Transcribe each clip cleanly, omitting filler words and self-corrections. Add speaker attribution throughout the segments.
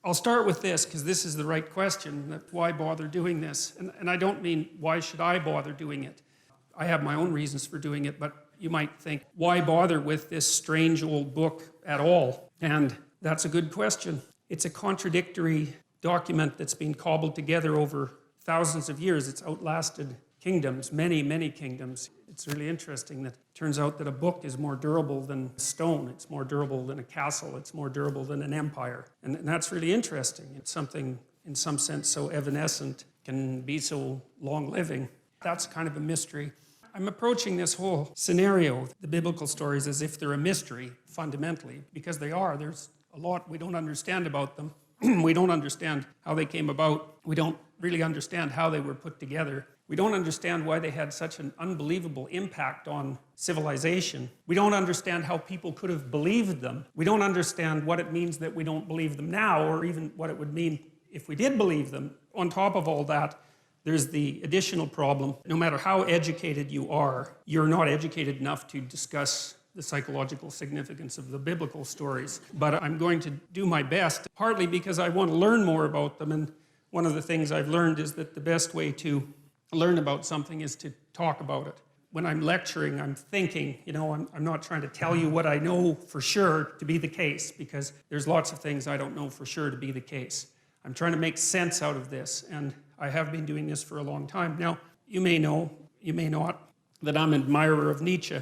Speaker 1: I'll start with this because this is the right question, that why bother doing this? And I don't mean why should I bother doing it? I have my own reasons for doing it, but you might think, why bother with this strange old book at all? And that's a good question. It's a contradictory document that's been cobbled together over thousands of years. It's outlasted kingdoms, many, many kingdoms. It's really interesting that it turns out that a book is more durable than stone. It's more durable than a castle. It's more durable than an empire. And that's really interesting. It's something, in some sense, so evanescent can be so long-living. That's kind of a mystery. I'm approaching this whole scenario, the biblical stories, as if they're a mystery, fundamentally, because they are. There's a lot we don't understand about them. We don't understand how they came about. We don't really understand how they were put together. We don't understand why they had such an unbelievable impact on civilization. We don't understand how people could have believed them. We don't understand what it means that we don't believe them now, or even what it would mean if we did believe them. On top of all that, there's the additional problem. No matter how educated you are, you're not educated enough to discuss the psychological significance of the biblical stories. But I'm going to do my best, partly because I want to learn more about them. And one of the things I've learned is that the best way to learn about something is to talk about it. When I'm lecturing, I'm thinking, I'm not trying to tell you what I know for sure to be the case, because there's lots of things I don't know for sure to be the case. I'm trying to make sense out of this, and I have been doing this for a long time. Now, you may know, you may not, that I'm an admirer of Nietzsche.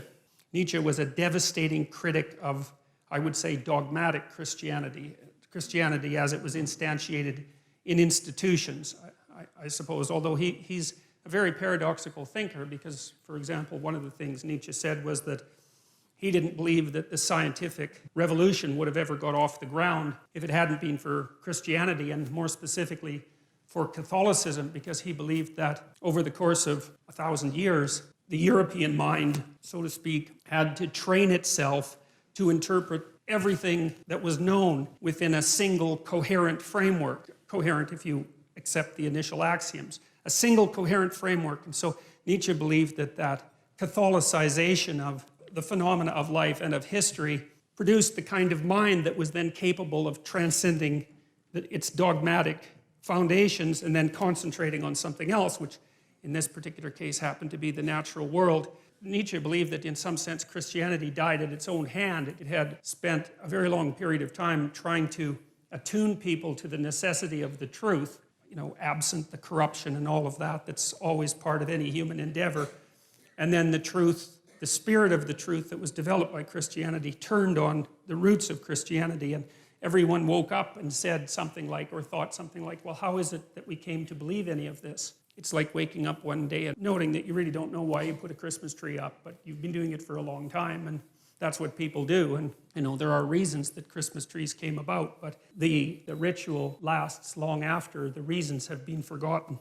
Speaker 1: Nietzsche was a devastating critic of, I would say, dogmatic Christianity. Christianity as it was instantiated in institutions, I suppose, although he's a very paradoxical thinker because, for example, one of the things Nietzsche said was that he didn't believe that the scientific revolution would have ever got off the ground if it hadn't been for Christianity, and more specifically for Catholicism, because he believed that over the course of 1,000 years, the European mind, so to speak, had to train itself to interpret everything that was known within a single coherent framework. Coherent if you accept the initial axioms. A single coherent framework. And so Nietzsche believed that Catholicization of the phenomena of life and of history produced the kind of mind that was then capable of transcending its dogmatic foundations and then concentrating on something else, which in this particular case happened to be the natural world. Nietzsche believed that in some sense Christianity died at its own hand. It had spent a very long period of time trying to attune people to the necessity of the truth, absent the corruption and all of that that's always part of any human endeavor. And then the truth, the spirit of the truth that was developed by Christianity turned on the roots of Christianity, and everyone woke up and said something like, or thought something like, well, how is it that we came to believe any of this? It's like waking up one day and noting that you really don't know why you put a Christmas tree up, but you've been doing it for a long time, and that's what people do. And there are reasons that Christmas trees came about, but the ritual lasts long after the reasons have been forgotten.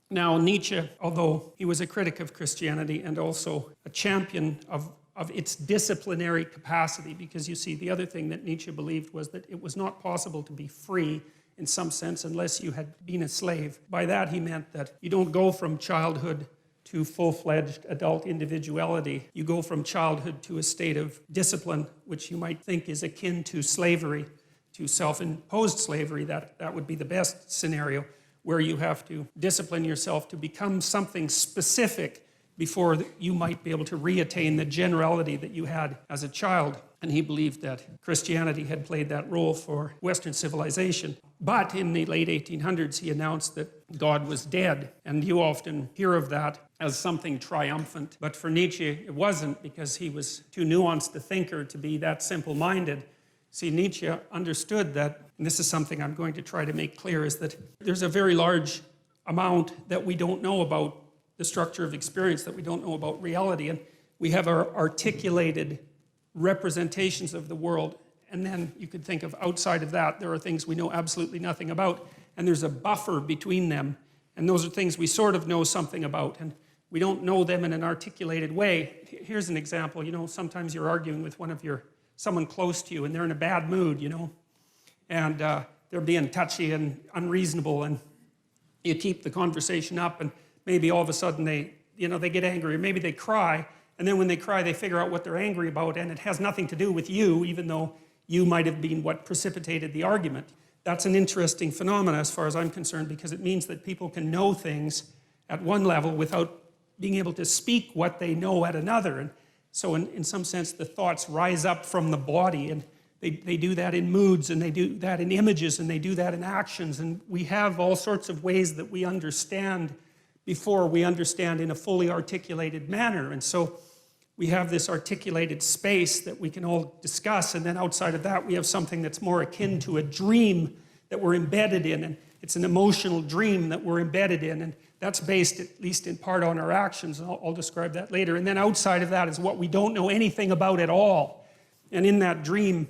Speaker 1: Now, Nietzsche, although he was a critic of Christianity and also a champion of its disciplinary capacity, because you see, the other thing that Nietzsche believed was that it was not possible to be free in some sense unless you had been a slave. By that he meant that you don't go from childhood to full-fledged adult individuality. You go from childhood to a state of discipline, which you might think is akin to slavery, to self-imposed slavery. That would be the best scenario, where you have to discipline yourself to become something specific before you might be able to reattain the generality that you had as a child. And he believed that Christianity had played that role for Western civilization. But in the late 1800s, he announced that God was dead. And you often hear of that as something triumphant. But for Nietzsche, it wasn't, because he was too nuanced a thinker to be that simple-minded. See, Nietzsche understood that, and this is something I'm going to try to make clear, is that there's a very large amount that we don't know about the structure of experience, that we don't know about reality. And we have our articulated representations of the world, and then you could think of outside of that, there are things we know absolutely nothing about, and there's a buffer between them, and those are things we sort of know something about, and we don't know them in an articulated way. Here's an example. Sometimes you're arguing with someone close to you, and they're in a bad mood, and they're being touchy and unreasonable, and you keep the conversation up, and maybe all of a sudden they get angry, or maybe they cry, and then when they cry, they figure out what they're angry about, and it has nothing to do with you, even though you might have been what precipitated the argument. that's an interesting phenomenon as far as I'm concerned, because it means that people can know things at one level without being able to speak what they know at another. And so in some sense, the thoughts rise up from the body, and they do that in moods, and they do that in images, and they do that in actions. And we have all sorts of ways that we understand before we understand in a fully articulated manner. And so we have this articulated space that we can all discuss, and then outside of that we have something that's more akin to a dream that we're embedded in, and it's an emotional dream that we're embedded in, and that's based at least in part on our actions, and I'll describe that later. And then outside of that is what we don't know anything about at all. And in that dream,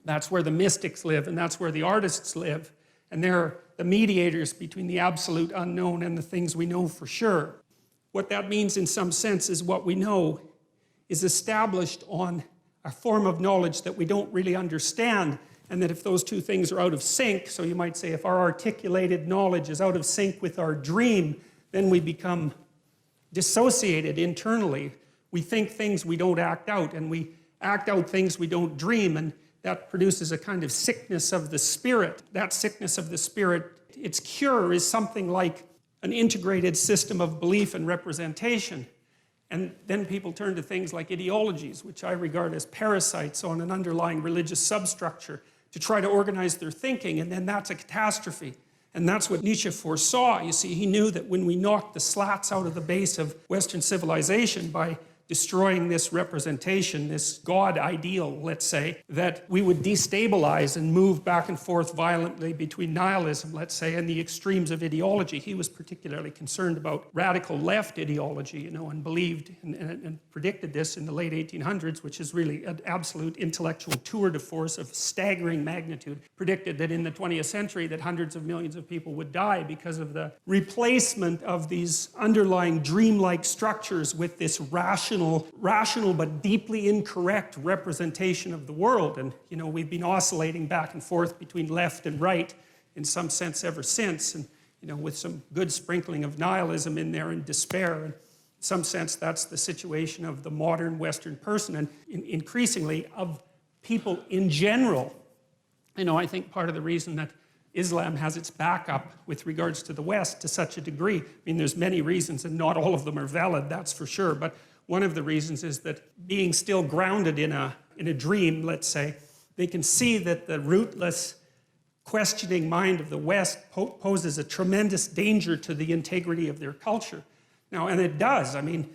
Speaker 1: that's where the mystics live, and that's where the artists live, and they're the mediators between the absolute unknown and the things we know for sure. What that means in some sense is what we know is established on a form of knowledge that we don't really understand, and that if those two things are out of sync, so you might say if our articulated knowledge is out of sync with our dream, then we become dissociated internally. We think things we don't act out, and we act out things we don't dream, and that produces a kind of sickness of the spirit. That sickness of the spirit, its cure is something like an integrated system of belief and representation. And then people turn to things like ideologies, which I regard as parasites on an underlying religious substructure, to try to organize their thinking, and then that's a catastrophe. And that's what Nietzsche foresaw. You see, he knew that when we knocked the slats out of the base of Western civilization by destroying this representation, this God ideal, let's say, that we would destabilize and move back and forth violently between nihilism, let's say, and the extremes of ideology. He was particularly concerned about radical left ideology, you know, and believed and predicted this in the late 1800s, which is really an absolute intellectual tour de force of staggering magnitude. Predicted that in the 20th century that hundreds of millions of people would die because of the replacement of these underlying dreamlike structures with this rational but deeply incorrect representation of the world. And, you know, we've been oscillating back and forth between left and right in some sense ever since, and, you know, with some good sprinkling of nihilism in there and despair. And in some sense, that's the situation of the modern Western person, and increasingly of people in general. You know, I think part of the reason that Islam has its backup with regards to the West to such a degree, I mean, there's many reasons, and not all of them are valid, that's for sure, but one of the reasons is that being still grounded in a dream, let's say, they can see that the rootless, questioning mind of the West poses a tremendous danger to the integrity of their culture. Now, and it does. I mean,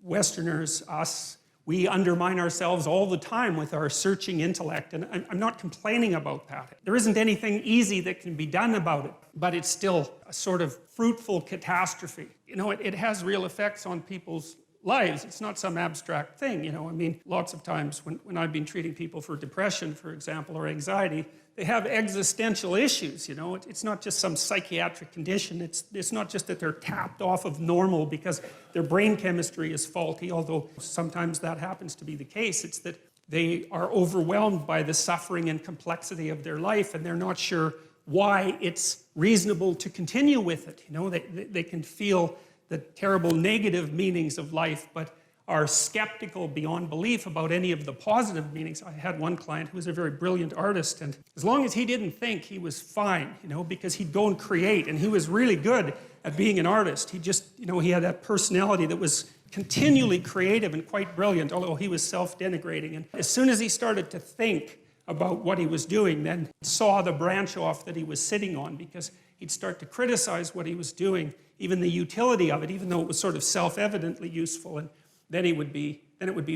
Speaker 1: Westerners, us, we undermine ourselves all the time with our searching intellect, and I'm not complaining about that. There isn't anything easy that can be done about it, but it's still a sort of fruitful catastrophe. You know, it has real effects on people's lives. It's not some abstract thing, you know. I mean, lots of times when I've been treating people for depression, for example, or anxiety, they have existential issues, you know. It's not just some psychiatric condition. It's not just that they're tapped off of normal because their brain chemistry is faulty, although sometimes that happens to be the case. It's that they are overwhelmed by the suffering and complexity of their life, and they're not sure why it's reasonable to continue with it. You know, they can feel the terrible negative meanings of life, but are skeptical beyond belief about any of the positive meanings. I had one client who was a very brilliant artist, and as long as he didn't think, he was fine, you know, because he'd go and create, and he was really good at being an artist. He just, you know, he had that personality that was continually creative and quite brilliant, although he was self-denigrating. And as soon as he started to think about what he was doing, then saw the branch off that he was sitting on, because he'd start to criticize what he was doing, even the utility of it, even though it was sort of self-evidently useful. And then it would be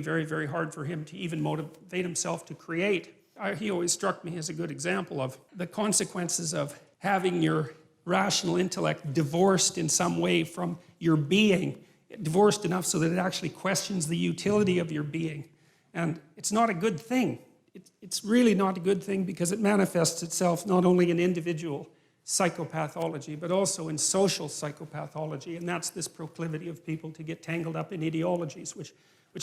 Speaker 1: very, very hard for him to even motivate himself to create. He always struck me as a good example of the consequences of having your rational intellect divorced in some way from your being, divorced enough so that it actually questions the utility of your being. And it's not a good thing. It's really not a good thing, because it manifests itself not only in individual psychopathology, but also in social psychopathology, and that's this proclivity of people to get tangled up in ideologies, which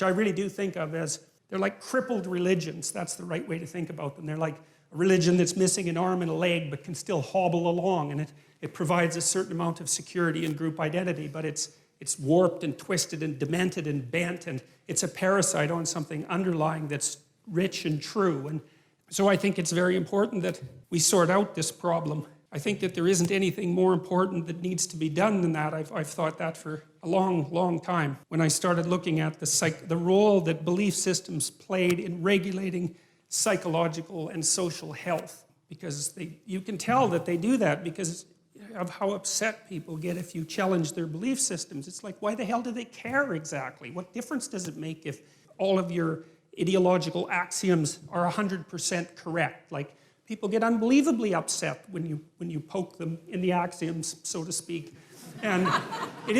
Speaker 1: I really do think of as, they're like crippled religions. That's the right way to think about them. They're like a religion that's missing an arm and a leg, but can still hobble along, and it provides a certain amount of security and group identity, but it's warped and twisted and demented and bent, and it's a parasite on something underlying that's rich and true. And So I think it's very important that we sort out this problem. I think that there isn't anything more important that needs to be done than that. I've thought that for a long, long time. When I started looking at the role that belief systems played in regulating psychological and social health. Because you can tell that they do that because of how upset people get if you challenge their belief systems. It's like, why the hell do they care exactly? What difference does it make if all of your ideological axioms are 100% correct? Like, people get unbelievably upset when you poke them in the axioms, so to speak. And it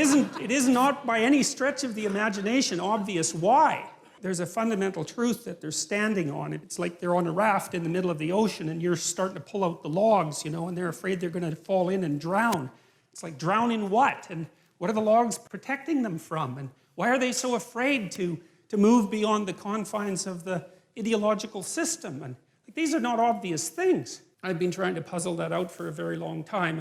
Speaker 1: is not by any stretch of the imagination obvious why. There's a fundamental truth that they're standing on. It's like they're on a raft in the middle of the ocean and you're starting to pull out the logs, and they're afraid they're going to fall in and drown. It's like, drown in what? And what are the logs protecting them from? And why are they so afraid to move beyond the confines of the ideological system? And these are not obvious things. I've been trying to puzzle that out for a very long time.